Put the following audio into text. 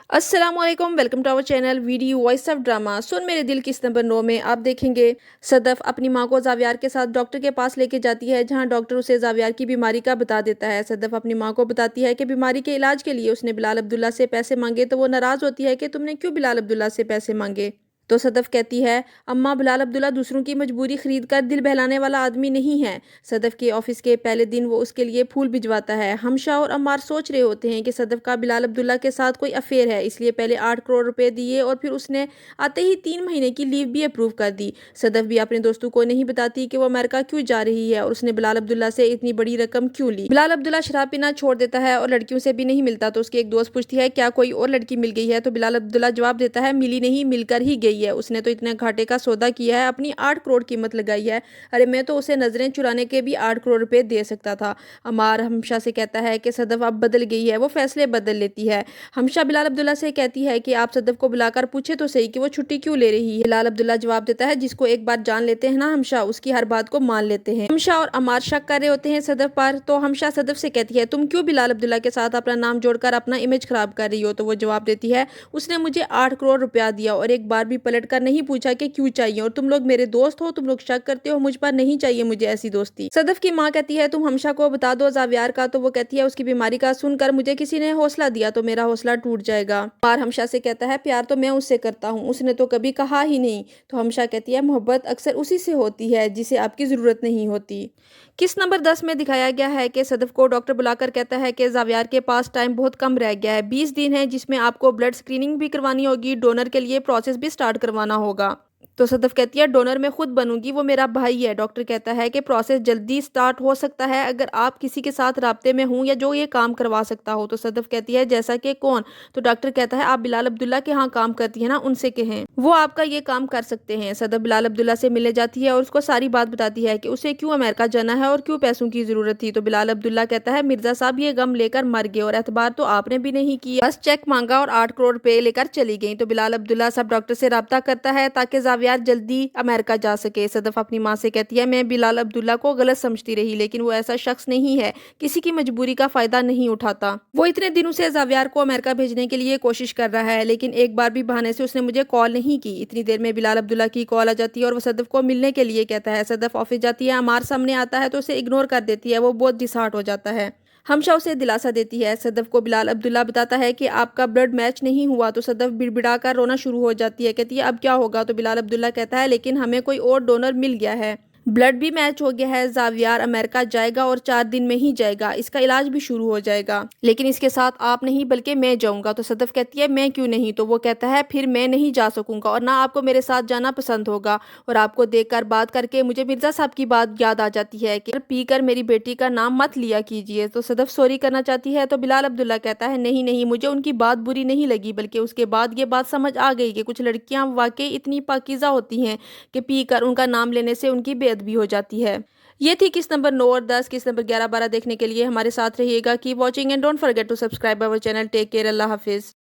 अस्सलाम वालेकुम, welcome to our channel video voice of drama. सुन मेरे दिल किस नंबर 9 में आप देखेंगे सदफ अपनी मां को जावियार के साथ डॉक्टर के पास लेके जाती है, जहां डॉक्टर उसे जावियार की बीमारी का बता देता है। सदफ अपनी मां को बताती है कि बीमारी के इलाज के लिए उसने बिलाल अब्दुल्ला से पैसे मांगे, तो वो नाराज होती है कि तुमने क्यों बिलाल अब्दुल्ला से पैसे मांगे। तो सदफ कहती है, अम्मा बिलाल अब्दुल्ला दूसरों की मजबूरी खरीद कर दिल बहलाने वाला आदमी नहीं है। सदफ के ऑफिस के पहले दिन वो उसके लिए फूल भिजवाता है। हमशा और अम्मार सोच रहे होते हैं कि सदफ का बिलाल अब्दुल्ला के साथ कोई अफेयर है, इसलिए पहले 8 करोड़ रुपए दिए और फिर उसने आते ही 3 महीने की लीव भी अप्रूव कर दी। सदफ भी अपने दोस्तों को नहीं बताती कि वो अमेरिका क्यों जा रही है और उसने बिलाल अब्दुल्ला से इतनी बड़ी रकम क्यों ली। बिलाल अब्दुल्ला शराब पीना छोड़ देता है और लड़कियों से भी नहीं मिलता, तो उसकी एक दोस्त पूछती है क्या कोई और लड़की मिल गई है, तो बिलाल अब्दुल्ला जवाब देता है मिली नहीं, मिलकर ही गई है। उसने तो इतने घाटे का सौदा किया है, अपनी 8 करोड़ कीमत लगाई है। अरे मैं तो उसे नजरें चुराने के भी 8 करोड़ रुपए दे सकता था। अमार हमशा से कहता है कि सदफ अब बदल गई है, वो फैसले बदल लेती है। हमशा बिलाल अब्दुल्ला से कहती है कि आप सदफ को बुलाकर पूछे तो सही कि वो छुट्टी क्यों ले रही है। बिलाल अब्दुल्ला जवाब देता है जिसको एक बार जान लेते हैं ना हमशा, उसकी हर बात को मान लेते हैं। हमशा और अमार शक कर रहे होते हैं सदफ पर, तो हमशा सदफ से कहती है तुम क्यों बिलाल अब्दुल्ला के साथ अपना नाम जोड़कर अपना इमेज खराब कर रही हो। तो वो जवाब देती है उसने मुझे 8 करोड़ रुपया दिया और एक बार भी पलट कर नहीं पूछा कि क्यों चाहिए, और तुम लोग मेरे दोस्त हो, तुम लोग शक करते हो मुझ पर, नहीं चाहिए मुझे ऐसी दोस्ती। सदफ की माँ कहती है तुम हमशा को बता दो जावियार का, तो वो कहती है उसकी बीमारी का सुनकर मुझे किसी ने हौसला दिया तो मेरा हौसला टूट जाएगा। और हमशा से कहता है प्यार तो मैं उससे करता हूँ, उसने तो कभी कहा ही नहीं। तो हमशा कहती है मोहब्बत अक्सर उसी से होती है जिसे आपकी जरूरत नहीं होती। किस नंबर 10 में दिखाया गया है कि सदफ को डॉक्टर बुलाकर कहता है कि जावियार के पास टाइम बहुत कम रह गया है, 20 दिन है जिसमें आपको ब्लड स्क्रीनिंग भी करवानी होगी, डोनर के लिए प्रोसेस भी स्टार्ट करवाना होगा। तो सदफ कहती है डोनर मैं खुद बनूंगी, वो मेरा भाई है। डॉक्टर कहता है कि प्रोसेस जल्दी स्टार्ट हो सकता है अगर आप किसी के साथ राब्ते में हूं या जो ये काम करवा सकता हो। तो सदफ कहती है जैसा कि कौन। तो डॉक्टर कहता है आप बिलाल अब्दुल्ला के यहाँ काम करती है ना, उनसे कहें वो आपका ये काम कर सकते हैं। सदफ बिलाल अब्दुल्ला से मिलने जाती है और उसको सारी बात बताती है कि उसे क्यों अमेरिका जाना है और क्यों पैसों की जरूरत थी। तो बिलाल अब्दुल्ला कहता है मिर्जा साहब ये गम लेकर मर गए और एतबार तो आपने भी नहीं किया, बस चेक मांगा और 8 करोड़ रुपए लेकर चली गई। तो बिलाल अब्दुल्ला सब डॉक्टर से राब्ता करता है ताकि जावियार जल्दी अमेरिका जा सके। सदफ अपनी माँ से कहती है मैं बिलाल अब्दुल्ला को गलत समझती रही, लेकिन वो ऐसा शख्स नहीं है, किसी की मजबूरी का फायदा नहीं उठाता। वो इतने दिनों से जावियार को अमेरिका भेजने के लिए कोशिश कर रहा है, लेकिन एक बार भी बहाने से उसने मुझे कॉल नहीं की। इतनी देर में बिलाल अब्दुल्ला की कॉल आ जाती है और वो सदफ को मिलने के लिए कहता है। सदफ ऑफिस जाती है, अमार सामने आता है तो उसे इग्नोर कर देती है, वो बहुत डिसहार्ट हो जाता है। हमशा उसे दिलासा देती है। सदफ को बिलाल अब्दुल्ला बताता है कि आपका ब्लड मैच नहीं हुआ, तो सदफ बिड़बिड़ा कर रोना शुरू हो जाती है। कहती है अब क्या होगा। तो बिलाल अब्दुल्ला कहता है लेकिन हमें कोई और डोनर मिल गया है, ब्लड भी मैच हो गया है, जावियार अमेरिका जाएगा और 4 दिन में ही जाएगा, इसका इलाज भी शुरू हो जाएगा, लेकिन इसके साथ आप नहीं बल्कि मैं जाऊंगा। तो सदफ कहती है मैं क्यों नहीं। तो वो कहता है फिर मैं नहीं जा सकूंगा और ना आपको मेरे साथ जाना पसंद होगा, और आपको देखकर बात करके मुझे मिर्जा साहब की बात याद आ जाती है कि पी कर मेरी बेटी का नाम मत लिया कीजिए। तो सदफ सॉरी करना चाहती है, तो बिलाल अब्दुल्ला कहता है नहीं नहीं, मुझे उनकी बात बुरी नहीं लगी, बल्कि उसके बाद ये बात समझ आ गई कि कुछ लड़कियां वाकई इतनी पाकीज़ा होती हैं कि पी कर उनका नाम लेने से उनकी भी हो जाती है। ये थी किस नंबर 9 और 10। किस नंबर 11 12 देखने के लिए हमारे साथ रहिएगा। Keep watching and don't forget to subscribe our channel. Take care, अल्लाह हाफिज।